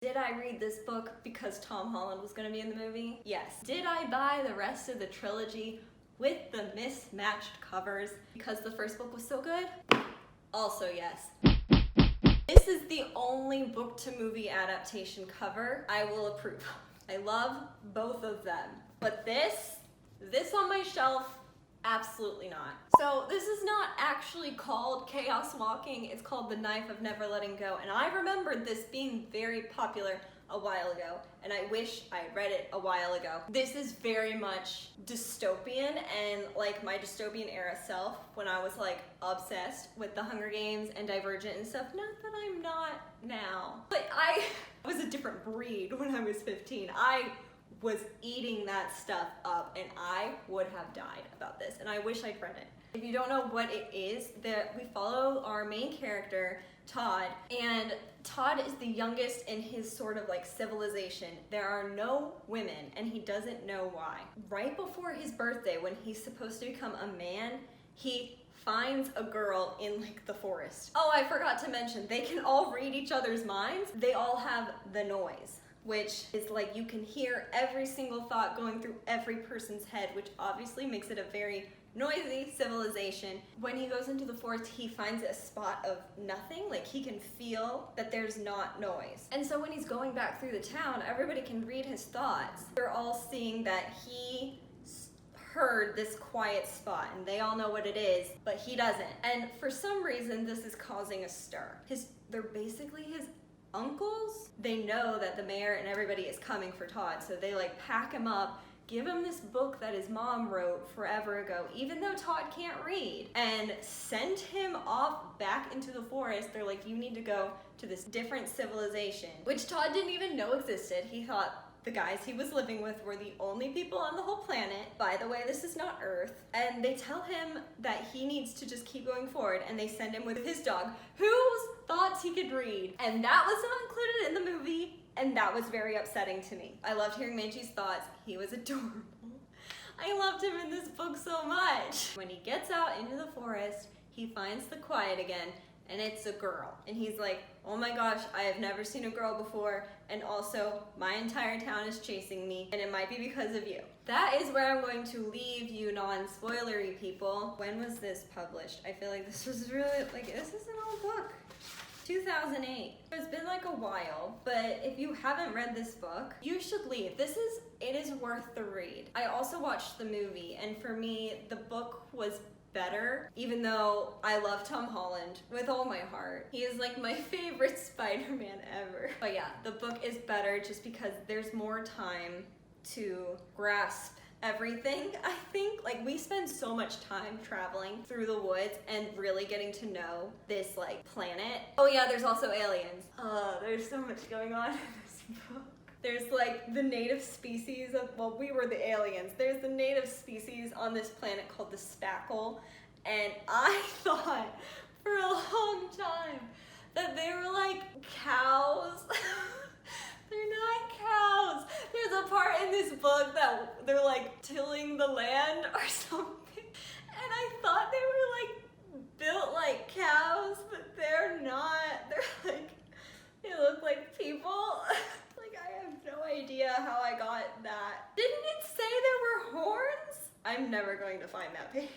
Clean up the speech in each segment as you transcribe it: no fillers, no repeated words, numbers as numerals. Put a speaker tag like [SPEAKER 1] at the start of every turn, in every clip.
[SPEAKER 1] Did I read this book because Tom Holland was going to be in the movie? Yes. Did I buy the rest of the trilogy with the mismatched covers because the first book was so good? Also yes. This is the only book to movie adaptation cover I will approve of. I love both of them. But this on my shelf, absolutely not. So this is not actually called Chaos Walking, it's called The Knife of Never Letting Go, and I remembered this being very popular a while ago, and I wish I had read it a while ago. This is very much dystopian, and like my dystopian era self, when I was like obsessed with the Hunger Games and Divergent and stuff, not that I'm not now. But I was a different breed when I was 15. I was eating that stuff up, and I would have died about this, and I wish I'd read it. If you don't know what it is, we follow our main character, Todd, and Todd is the youngest in his sort of like civilization. There are no women, and he doesn't know why. Right before his birthday, when he's supposed to become a man, he finds a girl in like the forest. Oh, I forgot to mention, they can all read each other's minds. They all have the noise, which is like you can hear every single thought going through every person's head, which obviously makes it a very noisy civilization. When he goes into the forest, he finds a spot of nothing, like he can feel that there's not noise. And so when he's going back through the town, everybody can read his thoughts. They're all seeing that he heard this quiet spot, and they all know what it is, but he doesn't. And for some reason, this is causing a stir. They're basically his uncles. They know that the mayor and everybody is coming for Todd, so they like pack him up, give him this book that his mom wrote forever ago, even though Todd can't read, and send him off back into the forest. They're like, you need to go to this different civilization, which Todd didn't even know existed. He thought the guys he was living with were the only people on the whole planet. By the way, this is not Earth. And they tell him that he needs to just keep going forward, and they send him with his dog, whose thoughts he could read. And that was not included in the movie, and that was very upsetting to me. I loved hearing Manchi's thoughts. He was adorable. I loved him in this book so much. When he gets out into the forest, he finds the quiet again, and it's a girl. And he's like, oh my gosh, I have never seen a girl before, and also my entire town is chasing me, and it might be because of you. That is where I'm going to leave you non-spoilery people. When was this published? I feel like this was really, like, this is an old book. 2008. It's been like a while, but if you haven't read this book, you should leave. It is worth the read. I also watched the movie, and for me, the book was better, even though I love Tom Holland with all my heart. He is like my favorite Spider-Man ever. But yeah, the book is better just because there's more time to grasp everything, I think. Like, we spend so much time traveling through the woods and really getting to know this like planet. Oh yeah, there's also aliens. There's so much going on in this book. There's like the native species of, well, we were the aliens. There's the native species on this planet called the spackle, and I thought for a long time that they were like cows. They're not cows. There's a part in this book that they're like tilling the land or something, and I thought they were like built like cows, but they're not. They're like, they look like people. Like, I have no idea how I got that. Didn't it say there were horns? I'm never going to find that page.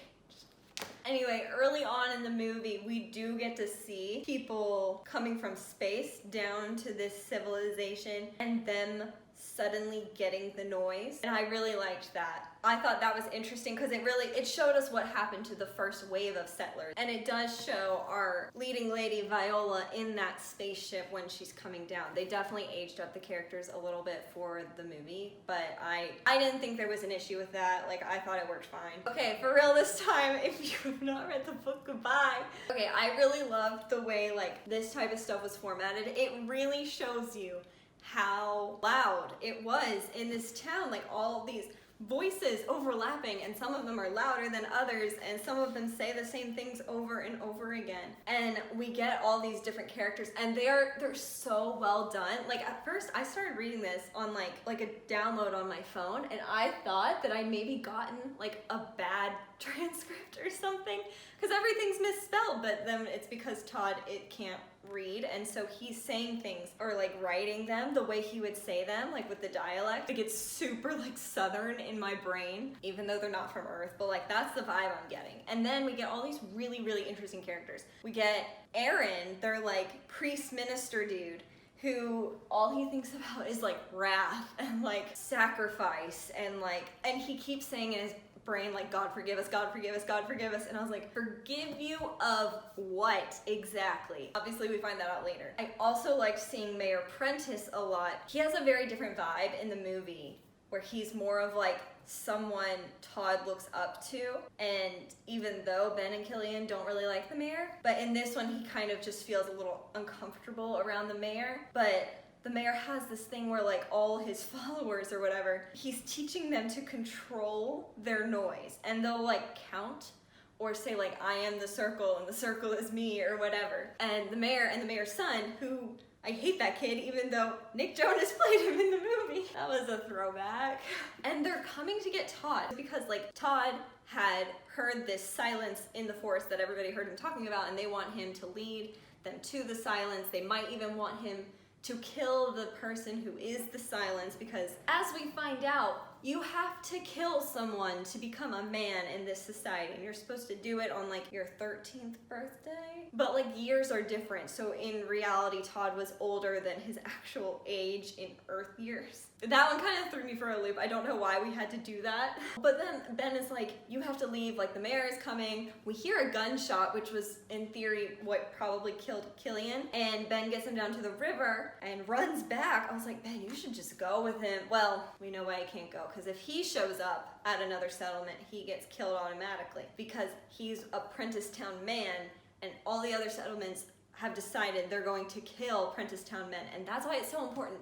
[SPEAKER 1] Anyway, early on in the movie, we do get to see people coming from space down to this civilization and them suddenly getting the noise, and I really liked that. I thought that was interesting because it showed us what happened to the first wave of settlers, and it does show our leading lady Viola in that spaceship when she's coming down. They definitely aged up the characters a little bit for the movie, but I didn't think there was an issue with that. Like, I thought it worked fine. Okay, for real this time, if you have not read the book, goodbye. Okay, I really loved the way like this type of stuff was formatted. It really shows you how loud it was in this town, like all these voices overlapping, and some of them are louder than others, and some of them say the same things over and over again. And we get all these different characters, and they're so well done. Like, at first I started reading this on like a download on my phone, and I thought that I maybe gotten like a bad transcript or something, because everything's misspelled, but then it's because Todd can't read, and so he's saying things or like writing them the way he would say them, like with the dialect. Like it's super like southern in my brain, even though they're not from Earth, but like that's the vibe I'm getting. And then we get all these really, really interesting characters. We get Aaron, their like priest minister dude, who all he thinks about is like wrath and like sacrifice and he keeps saying in his brain like, God forgive us, God forgive us, God forgive us. And I was like, forgive you of what exactly? Obviously we find that out later. I also liked seeing Mayor Prentice a lot. He has a very different vibe in the movie where he's more of like someone Todd looks up to, and even though Ben and Killian don't really like the mayor, but in this one he kind of just feels a little uncomfortable around the mayor. But the mayor has this thing where like all his followers or whatever, he's teaching them to control their noise, and they'll like count or say like, I am the circle and the circle is me or whatever. And the mayor and the mayor's son, who I hate that kid, even though Nick Jonas played him in the movie. That was a throwback. And they're coming to get Todd because like Todd had heard this silence in the forest that everybody heard him talking about, and they want him to lead them to the silence. They might even want him to kill the person who is the silence, because as we find out, you have to kill someone to become a man in this society, and you're supposed to do it on like your 13th birthday. But like years are different, so in reality Todd was older than his actual age in Earth years. That one kind of threw me for a loop. I don't know why we had to do that. But then Ben is like, you have to leave, like the mayor is coming. We hear a gunshot, which was in theory what probably killed Killian, and Ben gets him down to the river and runs back. I was like, Ben, you should just go with him. Well, we know why he can't go, because if he shows up at another settlement, he gets killed automatically, because he's a Prentice Town man, and all the other settlements have decided they're going to kill Prentice Town men. And that's why it's so important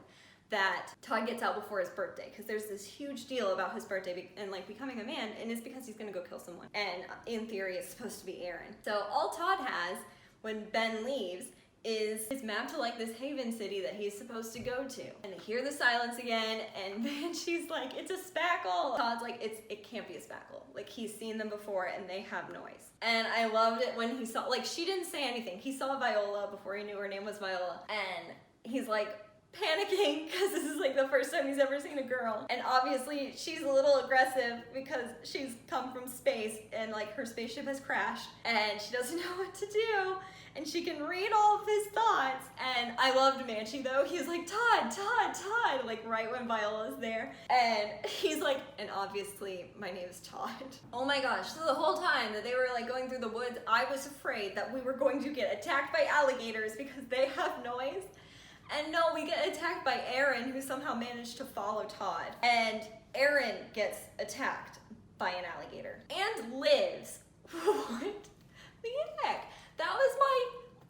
[SPEAKER 1] that Todd gets out before his birthday, because there's this huge deal about his birthday and like becoming a man, and it's because he's gonna go kill someone. And in theory, it's supposed to be Aaron. So all Todd has when Ben leaves is his map to like this haven city that he's supposed to go to. And they hear the silence again, and then she's like, it's a spackle. Todd's like, it can't be a spackle. Like he's seen them before and they have noise. And I loved it when he saw, like she didn't say anything. He saw Viola before he knew her name was Viola. And he's like, panicking because this is like the first time he's ever seen a girl, and obviously she's a little aggressive because she's come from space and like her spaceship has crashed and she doesn't know what to do, and she can read all of his thoughts. And I loved Manchi though. He's like, Todd, like right when Viola's there, and he's like, and obviously my name is Todd. Oh my gosh, so the whole time that they were like going through the woods, I was afraid that we were going to get attacked by alligators because they have noise. And no, we get attacked by Aaron, who somehow managed to follow Todd. And Aaron gets attacked by an alligator and lives. What the heck? That was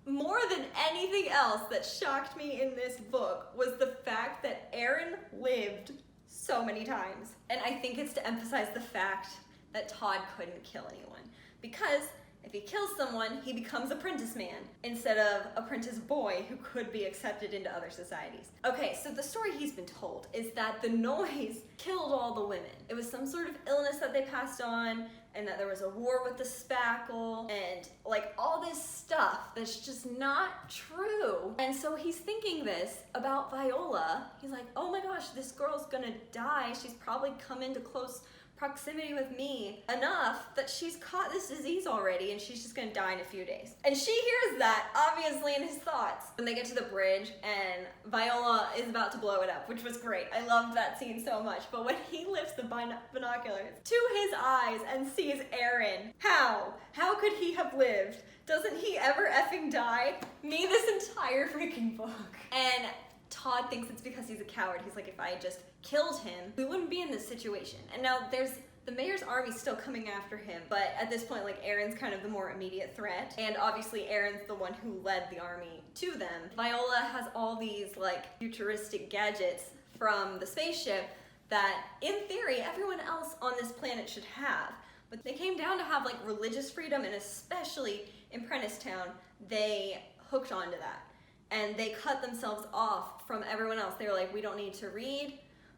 [SPEAKER 1] more than anything else that shocked me in this book, was the fact that Aaron lived so many times. And I think it's to emphasize the fact that Todd couldn't kill anyone, because if he kills someone, he becomes apprentice man instead of apprentice boy who could be accepted into other societies. Okay, so the story he's been told is that the noise killed all the women. It was some sort of illness that they passed on, and that there was a war with the spackle, and like all this stuff that's just not true. And so he's thinking this about Viola. He's like, oh my gosh, this girl's gonna die. She's probably come into close proximity with me enough that she's caught this disease already, and she's just gonna die in a few days. And she hears that, obviously, in his thoughts. When they get to the bridge and Viola is about to blow it up, which was great. I loved that scene so much. But when he lifts the binoculars to his eyes and sees Aaron, how could he have lived? Doesn't he ever effing die? Me this entire freaking book. And Todd thinks it's because he's a coward. He's like, if I just killed him, we wouldn't be in this situation. And now there's the mayor's army still coming after him, but at this point, like, Aaron's kind of the more immediate threat, and obviously Aaron's the one who led the army to them. Viola has all these like futuristic gadgets from the spaceship that in theory everyone else on this planet should have, but they came down to have like religious freedom, and especially in Prentice Town they hooked onto that. And they cut themselves off from everyone else. They were like, we don't need to read,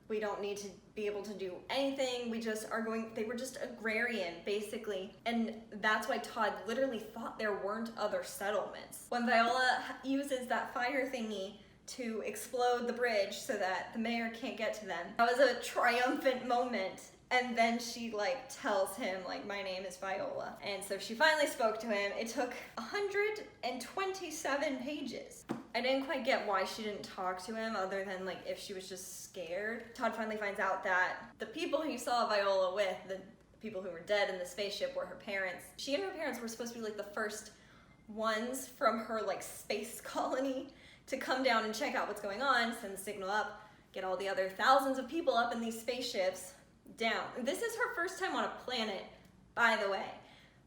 [SPEAKER 1] We don't need to be able to do anything. They were just agrarian, basically. And that's why Todd literally thought there weren't other settlements. When Viola uses that fire thingy to explode the bridge so that the mayor can't get to them, that was a triumphant moment. And then she like tells him like, my name is Viola. And so she finally spoke to him. It took 127 pages. I didn't quite get why she didn't talk to him other than like if she was just scared. Todd finally finds out that the people he saw Viola with, the people who were dead in the spaceship, were her parents. She and her parents were supposed to be like the first ones from her like space colony to come down and check out what's going on, send the signal up, get all the other thousands of people up in these spaceships down. This is her first time on a planet, by the way,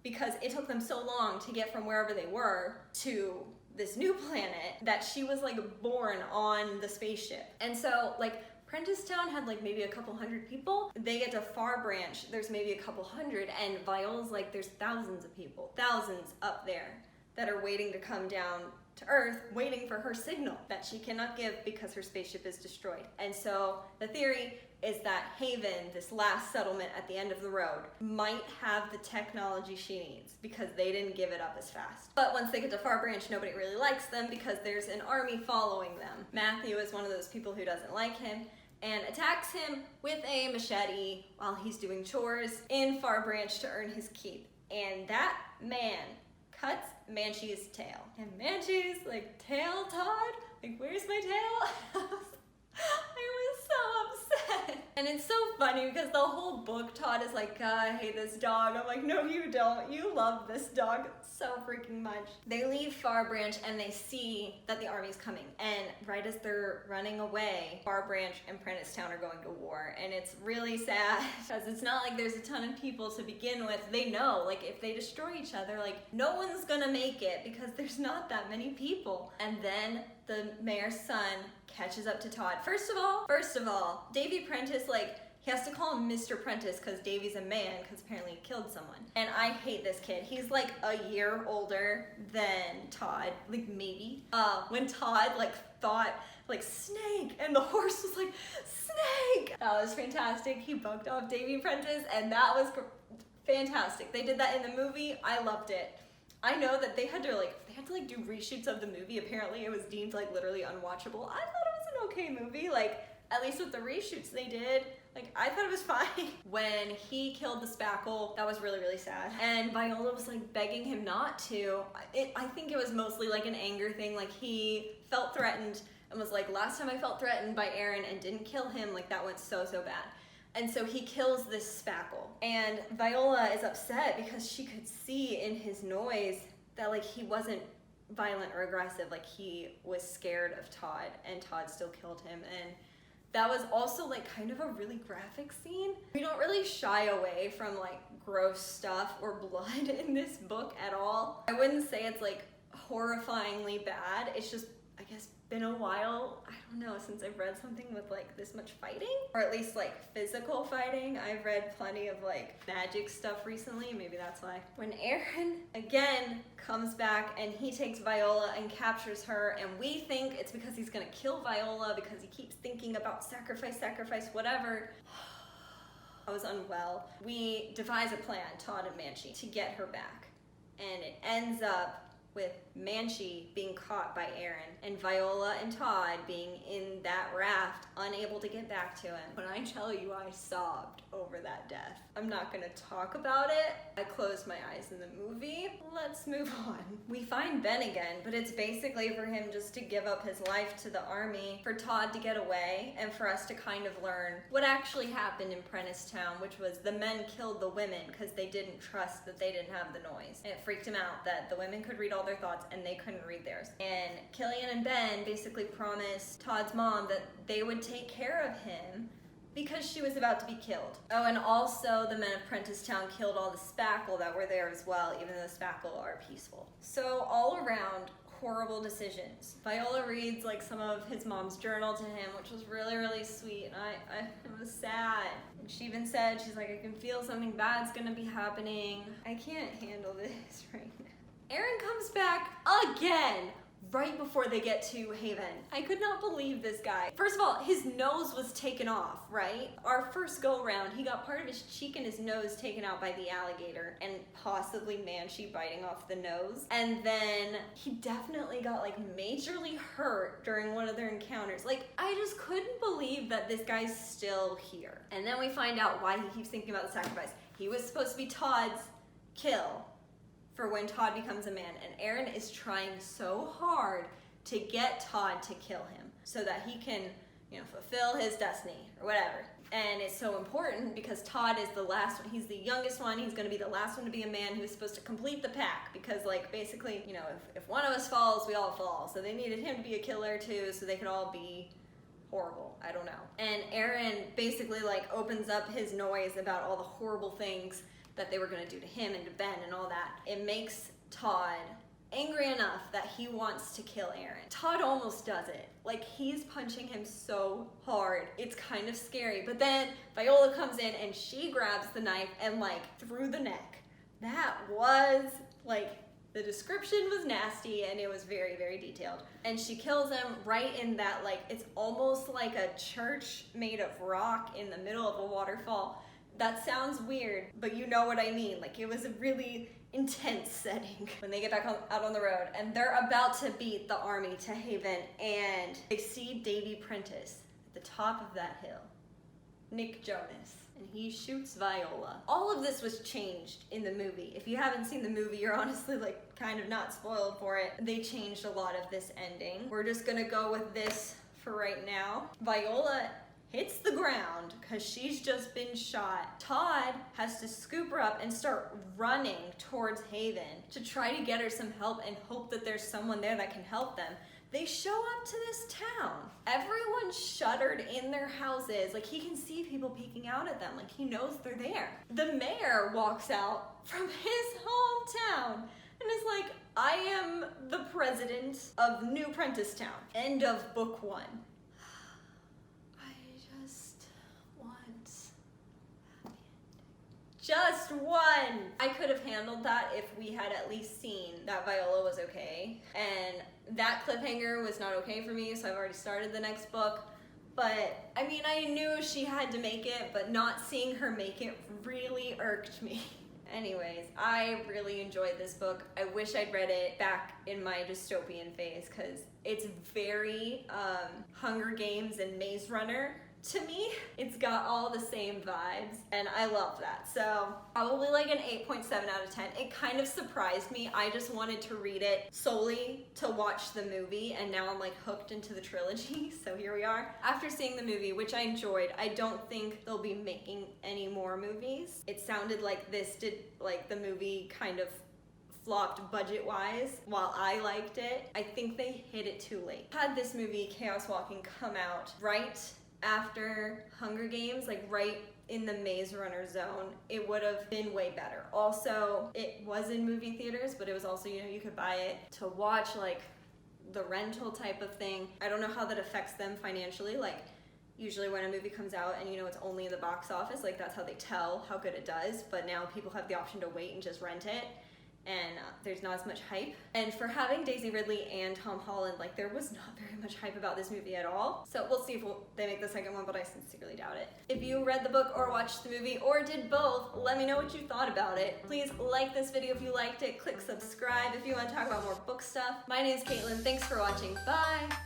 [SPEAKER 1] because it took them so long to get from wherever they were to this new planet that she was like born on the spaceship. And so like Prentisstown had like maybe a couple hundred people. They get to Far Branch, there's maybe a couple hundred, and Viola's like there's thousands of people, thousands up there that are waiting to come down to Earth, waiting for her signal that she cannot give because her spaceship is destroyed. And so the theory is that Haven, this last settlement at the end of the road, might have the technology she needs because they didn't give it up as fast. But once they get to Far Branch, nobody really likes them because there's an army following them. Matthew is one of those people who doesn't like him and attacks him with a machete while he's doing chores in Far Branch to earn his keep. And that man cuts Manchi's tail. And Manchi's like, tail, Todd? Like, where's my tail? I was so upset. And it's so funny because the whole book, Todd is like, God, I hate this dog. I'm like, no, you don't. You love this dog so freaking much. They leave Far Branch and they see that the army's coming. And right as they're running away, Far Branch and Prentisstown are going to war. And it's really sad because it's not like there's a ton of people to begin with. They know, like, if they destroy each other, like, no one's gonna make it because there's not that many people. And then the mayor's son catches up to Todd. First of all, Davy Prentice, like, he has to call him Mr. Prentice because Davy's a man because apparently he killed someone. And I hate this kid. He's like a year older than Todd, like maybe. When Todd like thought like snake and the horse was like snake. That was fantastic. He bugged off Davy Prentice and that was fantastic. They did that in the movie. I loved it. I know that they had to do reshoots of the movie. Apparently it was deemed like literally unwatchable. I thought it was an okay movie, like at least with the reshoots they did. Like, I thought it was fine. When he killed the spackle, that was really, really sad. And Viola was like begging him not to. I think it was mostly like an anger thing. Like he felt threatened and was like, last time I felt threatened by Aaron and didn't kill him, like that went so, so bad. And so he kills this spackle. And Viola is upset because she could see in his noise that like he wasn't violent or aggressive. Like he was scared of Todd and Todd still killed him. And that was also like kind of a really graphic scene. We don't really shy away from like gross stuff or blood in this book at all. I wouldn't say it's like horrifyingly bad. It's just, I guess, been a while, I don't know, since I've read something with like this much fighting, or at least like physical fighting. I've read plenty of like magic stuff recently, maybe that's why. When Aaron again comes back and he takes Viola and captures her, and we think it's because he's gonna kill Viola because he keeps thinking about sacrifice, whatever. I was unwell. We devise a plan, Todd and Manchi, to get her back, and it ends up with Manchi being caught by Aaron and Viola and Todd being in that raft, unable to get back to him. When I tell you I sobbed over that death, I'm not gonna talk about it. I closed my eyes in the movie. Let's move on. We find Ben again, but it's basically for him just to give up his life to the army, for Todd to get away, and for us to kind of learn what actually happened in Prentisstown, which was the men killed the women because they didn't trust that they didn't have the noise. And it freaked him out that the women could read all their thoughts and they couldn't read theirs. And Killian and Ben basically promised Todd's mom that they would take care of him because she was about to be killed. Oh, and also the men of Prentisstown killed all the spackle that were there as well, even though the spackle are peaceful. So all around, horrible decisions. Viola reads like some of his mom's journal to him, which was really, really sweet. And I was sad. And she even said, she's like, I can feel something bad's gonna be happening. I can't handle this right now. Aaron comes back again. right before they get to Haven. I could not believe this guy. First of all, his nose was taken off, right? Our first go around, he got part of his cheek and his nose taken out by the alligator and possibly Manchi biting off the nose. And then he definitely got like majorly hurt during one of their encounters. Like, I just couldn't believe that this guy's still here. And then we find out why he keeps thinking about the sacrifice. He was supposed to be Todd's kill for when Todd becomes a man, and Aaron is trying so hard to get Todd to kill him so that he can, you know, fulfill his destiny or whatever. And it's so important because Todd is the last one. He's the youngest one. He's gonna be the last one to be a man who's supposed to complete the pack because, like, basically, you know, if one of us falls, we all fall. So they needed him to be a killer too so they could all be horrible. I don't know. And Aaron basically like opens up his noise about all the horrible things that they were gonna do to him and to Ben and all that. It makes Todd angry enough that he wants to kill Aaron. Todd almost does it. Like, he's punching him so hard. It's kind of scary. But then Viola comes in and she grabs the knife and like through the neck. That was like, the description was nasty and it was very, very detailed. And she kills him right in that, like, it's almost like a church made of rock in the middle of a waterfall. That sounds weird, but you know what I mean. Like, it was a really intense setting. When they get back out on the road and they're about to beat the army to Haven and they see Davy Prentice at the top of that hill, Nick Jonas, and he shoots Viola. All of this was changed in the movie. If you haven't seen the movie, you're honestly like kind of not spoiled for it. They changed a lot of this ending. We're just gonna go with this for right now. Viola hits the ground because she's just been shot. Todd has to scoop her up and start running towards Haven to try to get her some help and hope that there's someone there that can help them. They show up to this town. Everyone's shuttered in their houses. Like, he can see people peeking out at them. Like, he knows they're there. The mayor walks out from his hometown and is like, I am the president of New Prentice Town. End of book 1. Just one! I could have handled that if we had at least seen that Viola was okay. And that cliffhanger was not okay for me, so I've already started the next book. But, I mean, I knew she had to make it, but not seeing her make it really irked me. Anyways, I really enjoyed this book. I wish I'd read it back in my dystopian phase, because it's very Hunger Games and Maze Runner. To me, it's got all the same vibes, and I love that. So probably like an 8.7 out of 10. It kind of surprised me. I just wanted to read it solely to watch the movie, and now I'm like hooked into the trilogy, so here we are. After seeing the movie, which I enjoyed, I don't think they'll be making any more movies. It sounded like this did, like the movie kind of flopped budget-wise, while I liked it. I think they hit it too late. Had this movie, Chaos Walking, come out right after Hunger Games, like right in the Maze Runner zone, it would have been way better. Also, it was in movie theaters, but it was also, you know, you could buy it to watch, like the rental type of thing. I don't know how that affects them financially. Like, usually when a movie comes out and you know it's only in the box office, like that's how they tell how good it does, but now people have the option to wait and just rent it, and there's not as much hype. And for having Daisy Ridley and Tom Holland, like there was not very much hype about this movie at all. So we'll see if they make the second one, but I sincerely doubt it. If you read the book or watched the movie or did both, let me know what you thought about it. Please like this video if you liked it, click subscribe if you want to talk about more book stuff. My name is Katelyn, thanks for watching, bye!